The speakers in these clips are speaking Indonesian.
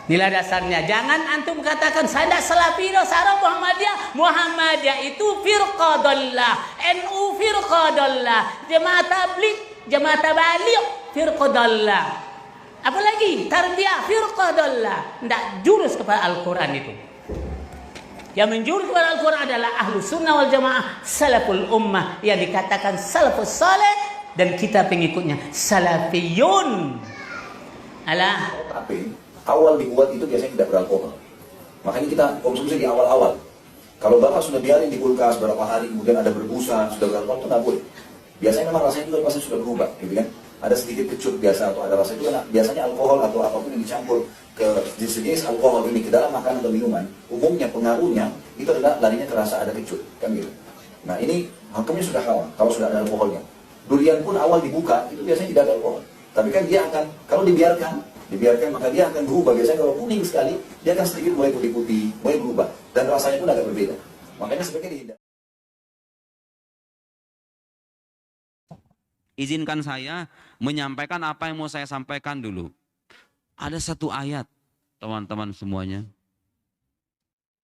Nilai dasarnya, jangan antum katakan saya tidak Salafiyah, saya Muhammadiyah. Muhammadiyah itu firqah dhallah, NU firqah dhallah, Jemaah Tabligh, Jemaah Tabaligh firqah dhallah. Apalagi tarbiyah firqah dhallah. Tidak jurus kepada Al-Quran itu. Yang menjurus kepada Al-Quran adalah ahlu sunnah wal jamaah, salaful ummah, yang dikatakan salafus saleh, dan kita pengikutnya salafiyun. Alah. Tapi awal dibuat itu biasanya tidak beralkohol. Makanya kita konsumsi di awal-awal. Kalau Bapak sudah biarin di kulkas berapa hari, kemudian ada berbusa, sudah beralkohol, itu nggak boleh. Biasanya memang rasanya juga pasti sudah berubah, gitu kan? Ada sedikit kecut biasa atau ada rasa itu, biasanya alkohol atau apapun yang dicampur ke jenis alkohol ini ke dalam makanan atau minuman, umumnya pengaruhnya itu adalah larinya terasa ada kecut, kan gitu. Nah ini hukumnya sudah haram kalau sudah ada alkoholnya. Durian pun awal dibuka itu biasanya tidak ada alkohol, tapi kan dia akan kalau dibiarkan maka dia akan berubah. Biasanya kalau kuning sekali dia akan sedikit mulai putih-putih, mulai berubah dan rasanya pun agak berbeda. Makanya sebaiknya dihindari. Izinkan saya menyampaikan apa yang mau saya sampaikan dulu. Ada satu ayat, teman-teman semuanya.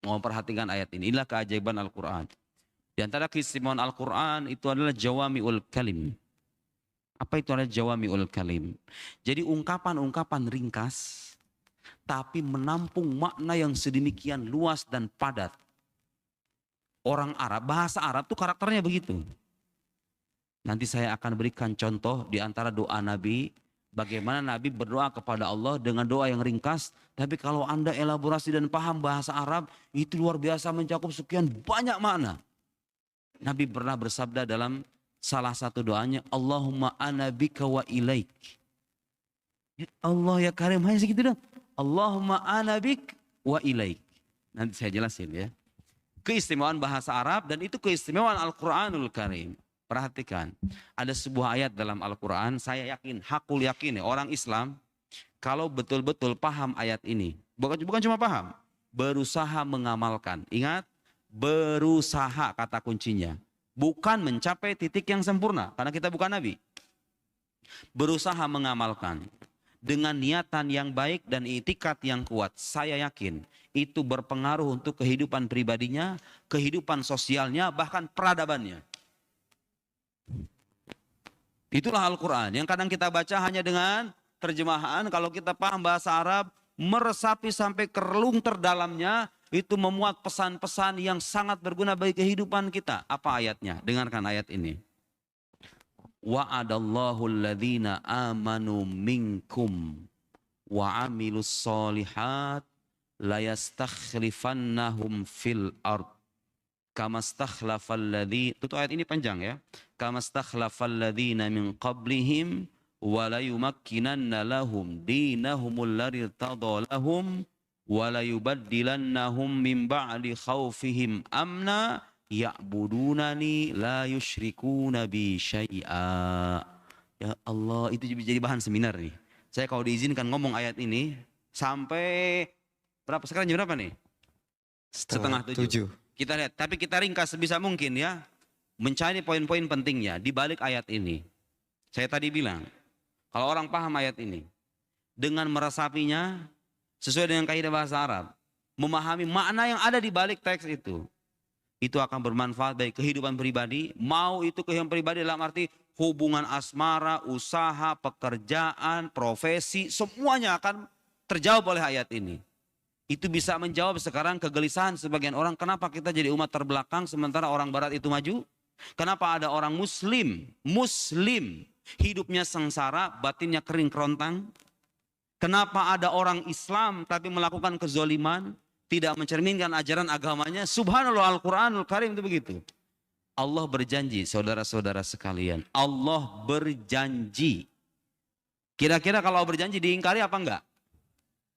Mau perhatikan ayat ini. Inilah keajaiban Al-Quran. Di antara keistimewaan Al-Quran itu adalah jawami'ul kalim. Apa itu adalah jawami'ul kalim? Jadi ungkapan-ungkapan ringkas, tapi menampung makna yang sedemikian luas dan padat. Orang Arab, bahasa Arab itu karakternya begitu. Nanti saya akan berikan contoh di antara doa Nabi, bagaimana Nabi berdoa kepada Allah dengan doa yang ringkas. Tapi kalau Anda elaborasi dan paham bahasa Arab, itu luar biasa mencakup sekian banyak makna. Nabi pernah bersabda dalam salah satu doanya, Allahumma ana bika wa ilaik. Ya Allah ya Karim, hanya segitu dong. Allahumma ana bik wa ilaik. Nanti saya jelasin ya. Keistimewaan bahasa Arab dan itu keistimewaan Al-Quranul Karim. Perhatikan, ada sebuah ayat dalam Al-Quran, saya yakin, hakul yakin ya, orang Islam, kalau betul-betul paham ayat ini, bukan cuma paham, berusaha mengamalkan. Ingat, berusaha kata kuncinya. Bukan mencapai titik yang sempurna, karena kita bukan Nabi. Berusaha mengamalkan. Dengan niatan yang baik dan itikad yang kuat, saya yakin, itu berpengaruh untuk kehidupan pribadinya, kehidupan sosialnya, bahkan peradabannya. Itulah Al-Quran yang kadang kita baca hanya dengan terjemahan. Kalau kita paham bahasa Arab, meresapi sampai ke relung terdalamnya, itu memuat pesan-pesan yang sangat berguna bagi kehidupan kita. Apa ayatnya? Dengarkan ayat ini. Wa'adallahu alladhina amanu minkum wa amilus solihat layastakhlifannahum fil ard. Kamastakhlafalladzi, itu ayat ini panjang ya. Kamastakhlafalladzina min qablihim wa la yumakkinanna lahum dinahumul ladzi irtada lahum wa la yubaddilannahum min ba'di khaufihim amna ya'budunani la yusyrikuna bi syai'a. Ya Allah, itu jadi bahan seminar nih. Saya kalau diizinkan ngomong ayat ini sampai berapa sekarang, jam berapa nih? Setengah tujuh. Kita lihat, tapi kita ringkas sebisa mungkin ya. Mencari poin-poin pentingnya di balik ayat ini. Saya tadi bilang, kalau orang paham ayat ini, dengan meresapinya sesuai dengan kaidah bahasa Arab, memahami makna yang ada di balik teks itu akan bermanfaat bagi kehidupan pribadi. Mau itu kehidupan pribadi dalam arti hubungan asmara, usaha, pekerjaan, profesi, semuanya akan terjawab oleh ayat ini. Itu bisa menjawab sekarang kegelisahan sebagian orang. Kenapa kita jadi umat terbelakang sementara orang barat itu maju? Kenapa ada orang muslim hidupnya sengsara, batinnya kering kerontang? Kenapa ada orang Islam tapi melakukan kezoliman, tidak mencerminkan ajaran agamanya? Subhanallah, Al-Quranul Karim itu begitu. Allah berjanji, saudara-saudara sekalian. Allah berjanji. Kira-kira kalau berjanji diingkari apa enggak?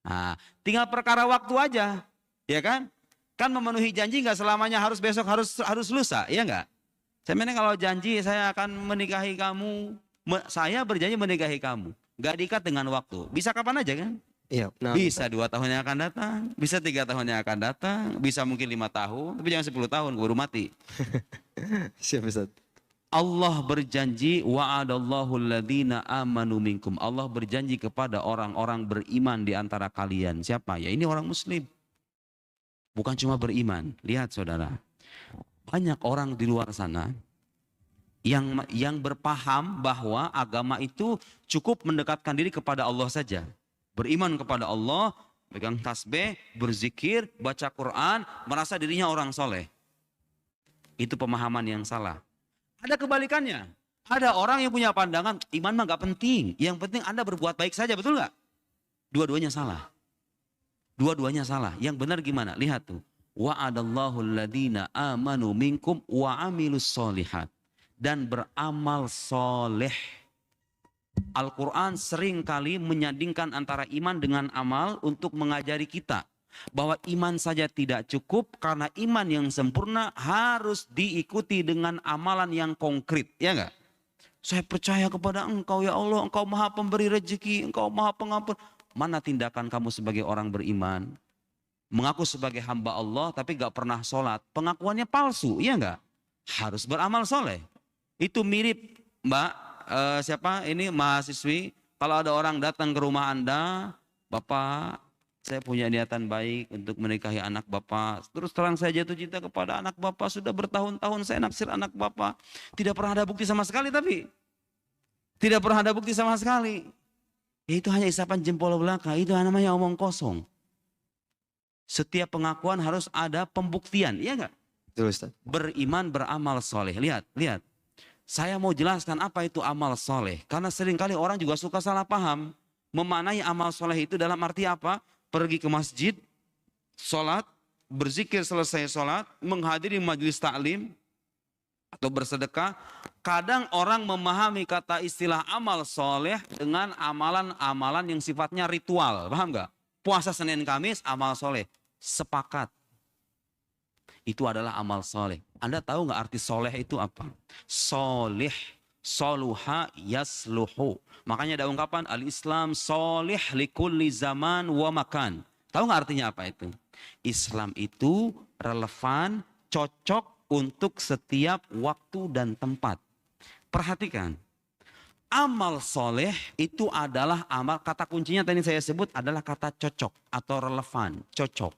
Nah, tinggal perkara waktu aja, ya kan? Kan memenuhi janji nggak selamanya harus besok, harus lusa, ya nggak? Sebenarnya kalau janji saya akan menikahi kamu, saya berjanji menikahi kamu, nggak diikat dengan waktu. Bisa kapan aja kan? Iya. Nah, bisa 2 tahun yang akan datang, bisa 3 tahun yang akan datang, bisa mungkin 5 tahun, tapi jangan 10 tahun, keburu mati. siap Ustaz. Allah berjanji wa'adallahu alladhina amanu minkum. Allah berjanji kepada orang-orang beriman di antara kalian. Siapa? Ya ini orang muslim. Bukan cuma beriman. Lihat saudara. Banyak orang di luar sana yang berpaham bahwa agama itu cukup mendekatkan diri kepada Allah saja. Beriman kepada Allah, pegang tasbih, berzikir, baca Quran, merasa dirinya orang soleh. Itu pemahaman yang salah. Ada kebalikannya. Ada orang yang punya pandangan iman mah gak penting. Yang penting Anda berbuat baik saja, betul gak? Dua-duanya salah. Dua-duanya salah. Yang benar gimana? Lihat tuh. Wa'adallahu alladhina amanu minkum wa amilus solihat. Dan beramal soleh. Al-Quran sering kali menyandingkan antara iman dengan amal untuk mengajari kita. Bahwa iman saja tidak cukup karena iman yang sempurna harus diikuti dengan amalan yang konkret. Ya enggak? Saya percaya kepada Engkau ya Allah, Engkau maha pemberi rezeki, Engkau maha pengampun. Mana tindakan kamu sebagai orang beriman? Mengaku sebagai hamba Allah tapi gak pernah sholat. Pengakuannya palsu, iya enggak? Harus beramal soleh. Itu mirip Mbak, siapa ini mahasiswi. Kalau ada orang datang ke rumah Anda, Bapak, saya punya niatan baik untuk menikahi anak Bapak. Terus terang saya jatuh cinta kepada anak Bapak. Sudah bertahun-tahun saya naksir anak Bapak. Tidak pernah ada bukti sama sekali tapi. Tidak pernah ada bukti sama sekali. Ya, itu hanya isapan jempol belaka. Itu namanya omong kosong. Setiap pengakuan harus ada pembuktian. Iya enggak? Betul, Ustaz. Beriman beramal soleh. Lihat, lihat. Saya mau jelaskan apa itu amal soleh. Karena seringkali orang juga suka salah paham. Memaknai amal soleh itu dalam arti apa? Pergi ke masjid, sholat, berzikir selesai sholat, menghadiri majelis taklim, atau bersedekah. Kadang orang memahami kata istilah amal soleh dengan amalan-amalan yang sifatnya ritual. Paham gak? Puasa Senin Kamis, amal soleh. Sepakat. Itu adalah amal soleh. Anda tahu gak arti soleh itu apa? Soleh. Soluha yasluhu. Makanya ada ungkapan al-Islam solih likulli zaman wa makan. Tahu nggak artinya apa itu? Islam itu relevan, cocok untuk setiap waktu dan tempat. Perhatikan. Amal soleh itu adalah amal, kata kuncinya tadi saya sebut adalah kata cocok atau relevan, cocok.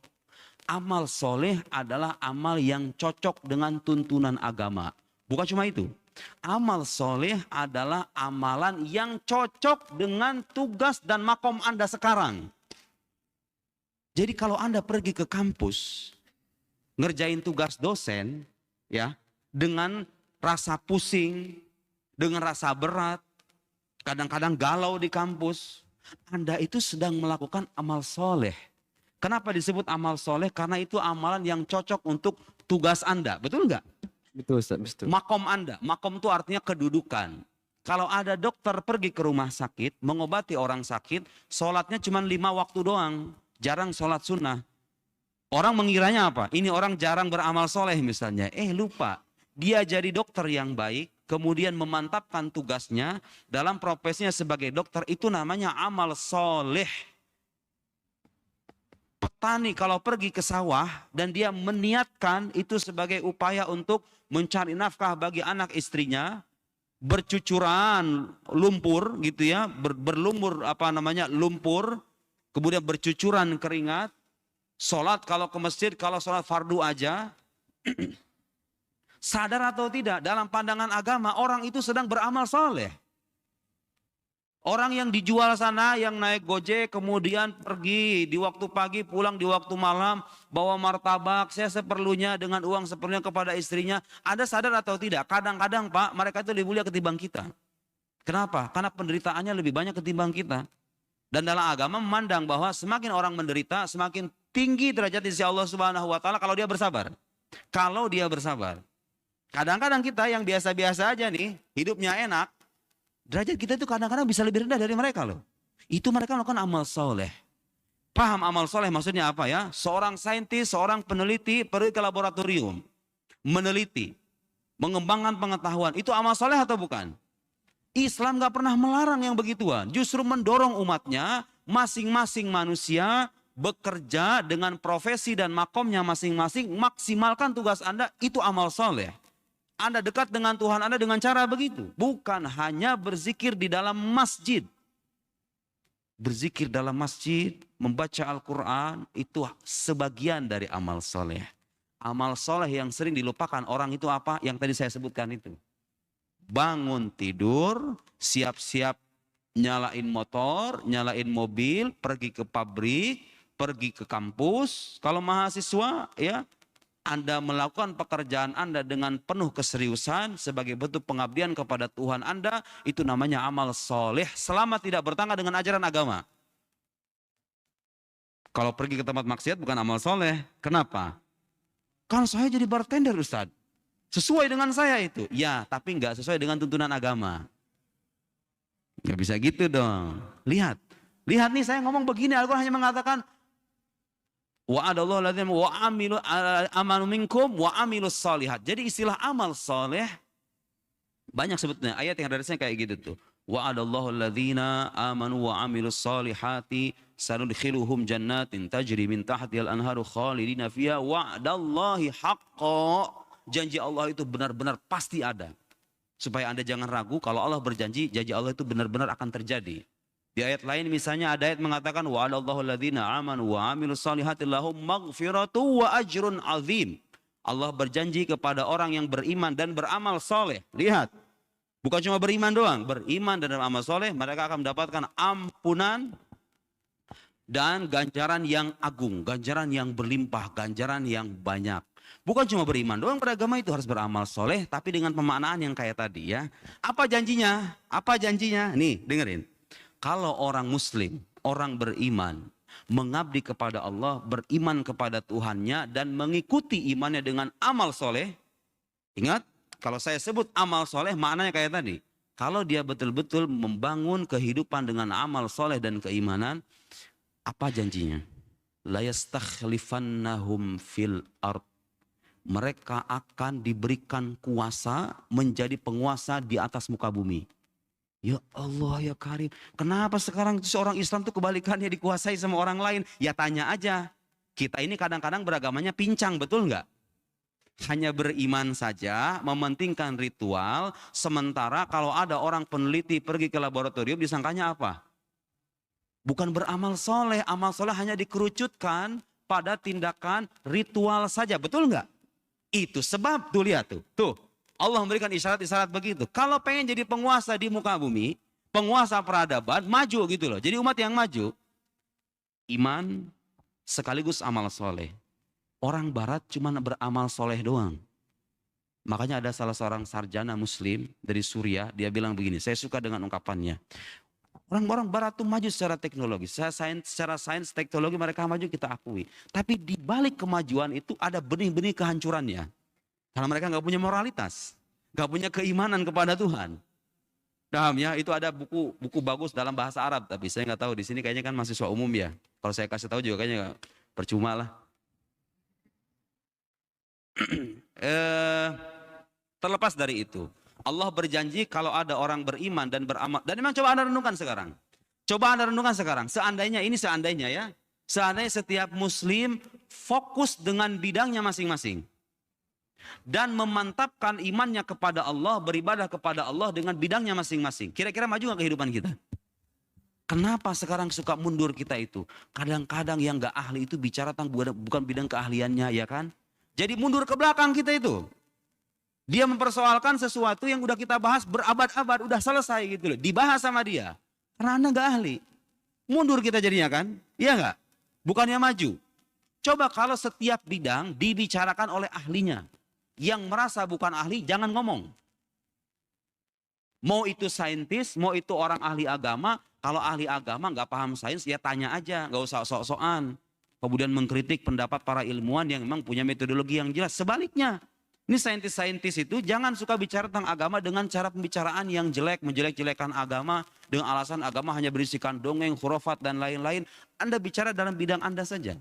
Amal soleh adalah amal yang cocok dengan tuntunan agama. Bukan cuma itu. Amal soleh adalah amalan yang cocok dengan tugas dan makom Anda sekarang. Jadi kalau Anda pergi ke kampus, ngerjain tugas dosen, ya, dengan rasa pusing, dengan rasa berat, kadang-kadang galau di kampus, Anda itu sedang melakukan amal soleh. Kenapa disebut amal soleh? Karena itu amalan yang cocok untuk tugas Anda, betul nggak? Betul, Ustaz. Betul. Makom Anda, makom itu artinya kedudukan. Kalau ada dokter pergi ke rumah sakit, mengobati orang sakit, sholatnya cuma 5 waktu doang. Jarang sholat sunnah. Orang mengiranya apa? Ini orang jarang beramal soleh misalnya. Lupa. Dia jadi dokter yang baik, kemudian memantapkan tugasnya dalam profesinya sebagai dokter, itu namanya amal soleh. Petani kalau pergi ke sawah dan dia meniatkan itu sebagai upaya untuk mencari nafkah bagi anak istrinya, bercucuran lumpur gitu ya, berlumur lumpur, kemudian bercucuran keringat, sholat kalau ke masjid, kalau sholat fardu aja, sadar atau tidak dalam pandangan agama orang itu sedang beramal soleh. Orang yang dijual sana, yang naik Gojek, kemudian pergi di waktu pagi, pulang di waktu malam, bawa martabak, saya seperlunya dengan uang seperlunya kepada istrinya. Anda sadar atau tidak? Kadang-kadang Pak, mereka itu lebih mulia ketimbang kita. Kenapa? Karena penderitaannya lebih banyak ketimbang kita. Dan dalam agama memandang bahwa semakin orang menderita, semakin tinggi derajat di sisi Allah Subhanahu wa Ta'ala kalau dia bersabar. Kalau dia bersabar. Kadang-kadang kita yang biasa-biasa aja nih, hidupnya enak, derajat kita itu kadang-kadang bisa lebih rendah dari mereka loh. Itu mereka melakukan amal soleh. Paham amal soleh maksudnya apa ya? Seorang saintis, seorang peneliti pergi ke laboratorium. Meneliti. Mengembangkan pengetahuan. Itu amal soleh atau bukan? Islam gak pernah melarang yang begituan. Justru mendorong umatnya, masing-masing manusia bekerja dengan profesi dan makomnya masing-masing. Maksimalkan tugas Anda, itu amal soleh. Anda dekat dengan Tuhan Anda dengan cara begitu. Bukan hanya berzikir di dalam masjid. Berzikir dalam masjid, membaca Al-Quran, itu sebagian dari amal soleh. Amal soleh yang sering dilupakan orang itu apa? Yang tadi saya sebutkan itu. Bangun tidur, siap-siap nyalain motor, nyalain mobil, pergi ke pabrik, pergi ke kampus. Kalau mahasiswa ya, Anda melakukan pekerjaan Anda dengan penuh keseriusan sebagai bentuk pengabdian kepada Tuhan Anda, itu namanya amal soleh selama tidak bertentangan dengan ajaran agama. Kalau pergi ke tempat maksiat bukan amal soleh. Kenapa? Kan saya jadi bartender Ustadz. Sesuai dengan saya itu. Ya, tapi nggak sesuai dengan tuntunan agama. Nggak bisa gitu dong. Lihat nih saya ngomong begini, Al-Quran hanya mengatakan wa'adallahu ladzina wa amilu amanu minkum wa amilus solihat. Jadi istilah amal soleh banyak sebetulnya. Ayat yang hadisnya kayak gitu tuh. Wa'adallahu ladzina amanu wa amilus solihati sanudkhiluhum jannatin tajri min tahtihal anharu khalidina fiha wa'adallahi haqqo. Janji Allah itu benar-benar pasti ada. Supaya Anda jangan ragu kalau Allah berjanji, janji Allah itu benar-benar akan terjadi. Di ayat lain misalnya ada ayat mengatakan wa'adallahu alladzina amanu wa amilus solihati lahum maghfiratu wa ajrun azim. Allah berjanji kepada orang yang beriman dan beramal soleh. Lihat, bukan cuma beriman doang, beriman dan beramal soleh, mereka akan mendapatkan ampunan dan ganjaran yang agung, ganjaran yang berlimpah, ganjaran yang banyak. Bukan cuma beriman doang, beragama itu harus beramal soleh, tapi dengan pemaknaan yang kayak tadi ya. Apa janjinya? Apa janjinya? Nih, dengerin. Kalau orang muslim, orang beriman, mengabdi kepada Allah, beriman kepada Tuhannya, dan mengikuti imannya dengan amal soleh. Ingat, kalau saya sebut amal soleh, maknanya kayak tadi. Kalau dia betul-betul membangun kehidupan dengan amal soleh dan keimanan, apa janjinya? La yastakhlifannahum fil ard. Mereka akan diberikan kuasa menjadi penguasa di atas muka bumi. Ya Allah ya Karim, kenapa sekarang seorang Islam tuh kebalikannya dikuasai sama orang lain? Ya tanya aja, kita ini kadang-kadang beragamanya pincang, betul nggak? Hanya beriman saja, mementingkan ritual, sementara kalau ada orang peneliti pergi ke laboratorium disangkanya apa? Bukan beramal soleh, amal soleh hanya dikerucutkan pada tindakan ritual saja, betul nggak? Itu sebab, tuh lihat tuh. Allah memberikan isyarat-isyarat begitu. Kalau pengen jadi penguasa di muka bumi, penguasa peradaban, maju gitu loh. Jadi umat yang maju, iman sekaligus amal soleh. Orang barat cuma beramal soleh doang. Makanya ada salah seorang sarjana muslim dari Suriah, dia bilang begini, saya suka dengan ungkapannya. Orang-orang barat tuh maju secara teknologi, secara sains teknologi mereka maju, kita akui. Tapi di balik kemajuan itu ada benih-benih kehancurannya. Karena mereka nggak punya moralitas, nggak punya keimanan kepada Tuhan. Paham ya? Itu ada buku bagus dalam bahasa Arab, tapi saya nggak tahu di sini kayaknya kan mahasiswa umum ya. Kalau saya kasih tahu juga kayaknya percuma lah. Terlepas dari itu, Allah berjanji kalau ada orang beriman dan beramal, dan memang coba Anda renungkan sekarang. Coba Anda renungkan sekarang. Seandainya ya, seandainya setiap Muslim fokus dengan bidangnya masing-masing. Dan memantapkan imannya kepada Allah, beribadah kepada Allah dengan bidangnya masing-masing. Kira-kira maju gak kehidupan kita? Kenapa sekarang suka mundur kita itu? Kadang-kadang yang gak ahli itu bicara tentang bukan bidang keahliannya, ya kan? Jadi mundur ke belakang kita itu. Dia mempersoalkan sesuatu yang udah kita bahas berabad-abad, udah selesai gitu loh. Dibahas sama dia. Karena Anda gak ahli. Mundur kita jadinya kan? Iya gak? Bukannya maju. Coba kalau setiap bidang dibicarakan oleh ahlinya. Yang merasa bukan ahli jangan ngomong. Mau itu saintis, mau itu orang ahli agama. Kalau ahli agama nggak paham sains ya tanya aja, nggak usah sok-sokan. Kemudian mengkritik pendapat para ilmuwan yang memang punya metodologi yang jelas. Sebaliknya, ini saintis-saintis itu jangan suka bicara tentang agama dengan cara pembicaraan yang jelek, menjelek-jelekan agama dengan alasan agama hanya berisikan dongeng, khurafat dan lain-lain. Anda bicara dalam bidang Anda saja.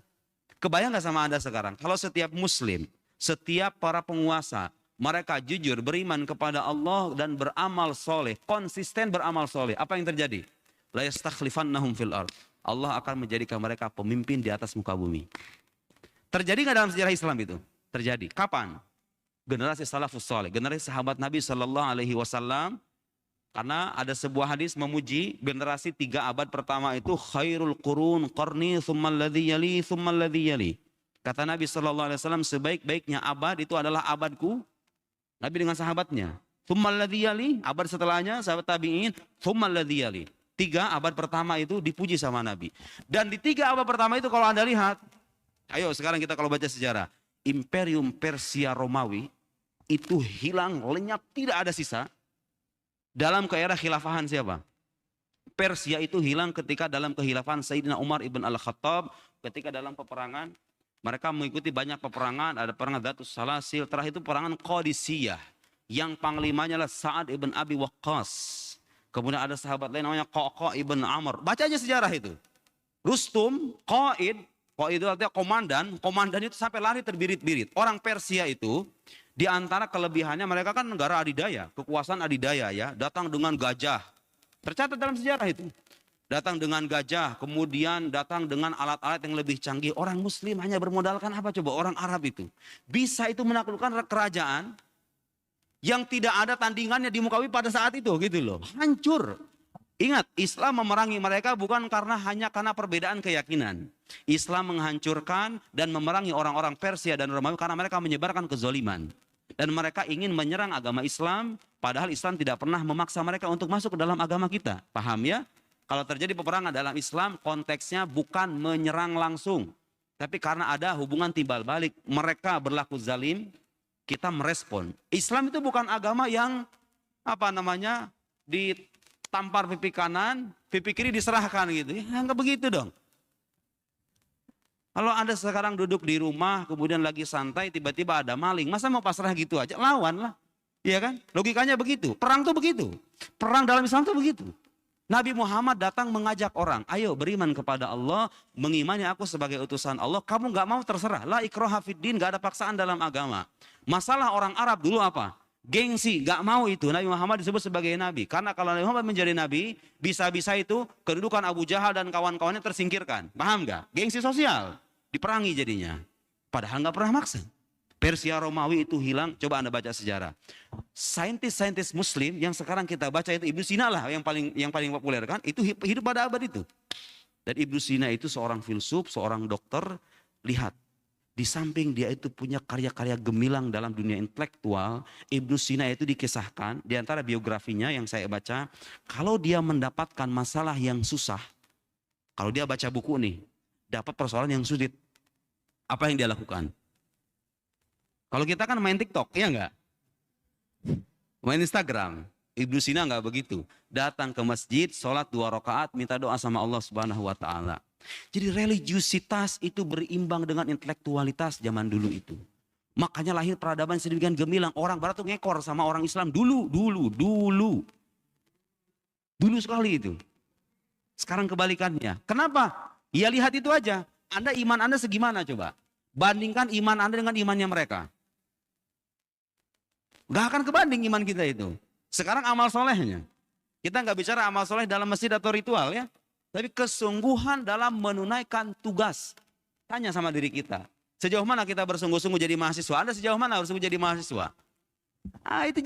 Kebayang nggak sama Anda sekarang? Kalau setiap Muslim, setiap para penguasa, mereka jujur beriman kepada Allah dan beramal soleh, konsisten beramal soleh. Apa yang terjadi? La yastakhlifannahum fil ard. Allah akan menjadikan mereka pemimpin di atas muka bumi. Terjadi nggak dalam sejarah Islam itu? Terjadi. Kapan? generasi salafus saleh, generasi sahabat Nabi Shallallahu Alaihi Wasallam. Karena ada sebuah hadis memuji generasi 3 abad pertama itu khairul qurun qarni tsummal ladzi yali tsummal ladzi yali. Kata Nabi Shallallahu Alaihi Wasallam, sebaik-baiknya abad itu adalah abadku, Nabi dengan sahabatnya. Tsummal ladzi yali, abad setelahnya sahabat tabi'in, tsummal ladzi yali. 3 abad pertama itu dipuji sama Nabi. Dan di 3 abad pertama itu kalau Anda lihat, ayo sekarang kita kalau baca sejarah, Imperium Persia Romawi itu hilang, lenyap, tidak ada sisa. Dalam ke era khilafahan siapa? Persia itu hilang ketika dalam kehilafahan Sayyidina Umar ibn al-Khattab, ketika dalam peperangan, mereka mengikuti banyak peperangan, ada perang Dhatus Salasil, terakhir itu peperangan Qadisiyah, yang panglimanya adalah Sa'ad ibn Abi Waqqas. Kemudian ada sahabat lain namanya Qaqa ibn Amr. Baca aja sejarah itu. Rustum, Qaid itu artinya komandan itu sampai lari terbirit-birit. Orang Persia itu, di antara kelebihannya mereka kan negara adidaya, kekuasaan adidaya ya, datang dengan gajah. Tercatat dalam sejarah itu. Datang dengan gajah, kemudian datang dengan alat-alat yang lebih canggih. Orang Muslim hanya bermodalkan apa coba? Orang Arab itu. Bisa itu menaklukkan kerajaan yang tidak ada tandingannya di muka bumi pada saat itu gitu loh. Hancur. Ingat, Islam memerangi mereka bukan hanya karena perbedaan keyakinan. Islam menghancurkan dan memerangi orang-orang Persia dan Romawi karena mereka menyebarkan kezoliman. Dan mereka ingin menyerang agama Islam, padahal Islam tidak pernah memaksa mereka untuk masuk ke dalam agama kita. Paham ya? Kalau terjadi peperangan dalam Islam, konteksnya bukan menyerang langsung. Tapi karena ada hubungan timbal balik, mereka berlaku zalim, kita merespon. Islam itu bukan agama yang ditampar pipi kanan, pipi kiri diserahkan gitu. Ya enggak begitu dong. Kalau Anda sekarang duduk di rumah, kemudian lagi santai, tiba-tiba ada maling, masa mau pasrah gitu aja? Lawan lah. Iya kan? Logikanya begitu. Perang tuh begitu. Perang dalam Islam tuh begitu. Nabi Muhammad datang mengajak orang, ayo beriman kepada Allah, mengimani aku sebagai utusan Allah. Kamu gak mau terserah. La ikraha fiddin, gak ada paksaan dalam agama. Masalah orang Arab dulu apa? Gengsi, gak mau itu. Nabi Muhammad disebut sebagai Nabi. Karena kalau Nabi Muhammad menjadi Nabi, bisa-bisa itu kedudukan Abu Jahal dan kawan-kawannya tersingkirkan. Paham gak? Gengsi sosial. Diperangi jadinya. Padahal nggak pernah maksa. Persia Romawi itu hilang. Coba Anda baca sejarah. Saintis-saintis Muslim yang sekarang kita baca itu Ibnu Sina lah yang paling populer kan. Itu hidup pada abad itu. Dan Ibnu Sina itu seorang filsuf, seorang dokter. Lihat. Di samping dia itu punya karya-karya gemilang dalam dunia intelektual. Ibnu Sina itu dikisahkan. Di antara biografinya yang saya baca. Kalau dia mendapatkan masalah yang susah. Kalau dia baca buku nih. Dapat persoalan yang sulit. Apa yang dia lakukan? Kalau kita kan main TikTok, iya enggak? Main Instagram. Ibnu Sina enggak begitu. Datang ke masjid, sholat 2 rakaat, minta doa sama Allah Subhanahu wa Ta'ala. Jadi religiusitas itu berimbang dengan intelektualitas zaman dulu itu. Makanya lahir peradaban sedemikian gemilang. Orang Barat tuh ngekor sama orang Islam dulu sekali itu. Sekarang kebalikannya. Kenapa? Ya lihat itu aja. Iman Anda segimana coba? Bandingkan iman Anda dengan imannya mereka. Gak akan kebanding iman kita itu. Sekarang amal solehnya. Kita nggak bicara amal soleh dalam masjid atau ritual ya. Tapi kesungguhan dalam menunaikan tugas. Tanya sama diri kita. Sejauh mana kita bersungguh-sungguh jadi mahasiswa? Anda sejauh mana bersungguh jadi mahasiswa? Itu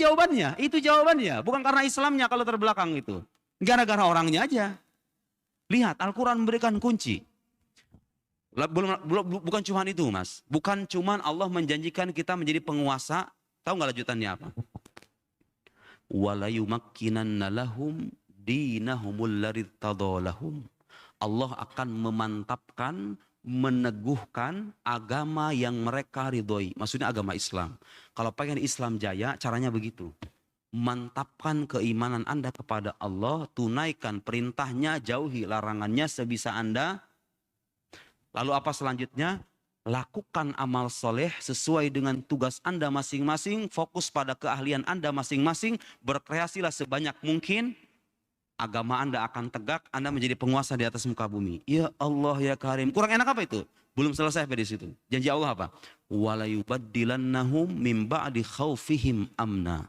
jawabannya. Bukan karena Islamnya kalau terbelakang itu. Gara-gara orangnya aja. Lihat, Al-Quran memberikan kunci. Bukan cuma itu mas. Bukan cuma Allah menjanjikan kita menjadi penguasa. Tahu nggak lanjutannya apa? Walayumakkinanna lahum dinahumul laritadolahum. Allah akan memantapkan, meneguhkan agama yang mereka ridhoi. Maksudnya agama Islam. Kalau pengen Islam jaya, caranya begitu. Mantapkan keimanan Anda kepada Allah, tunaikan perintahnya, jauhi larangannya sebisa Anda. Lalu apa selanjutnya? Lakukan amal soleh sesuai dengan tugas Anda masing-masing, fokus pada keahlian Anda masing-masing, berkreasilah sebanyak mungkin, agama Anda akan tegak, Anda menjadi penguasa di atas muka bumi. Ya Allah ya Karim. Kurang enak apa itu? Belum selesai di situ. Janji Allah apa? Walayubaddilannahum min ba'di khaufihim amna.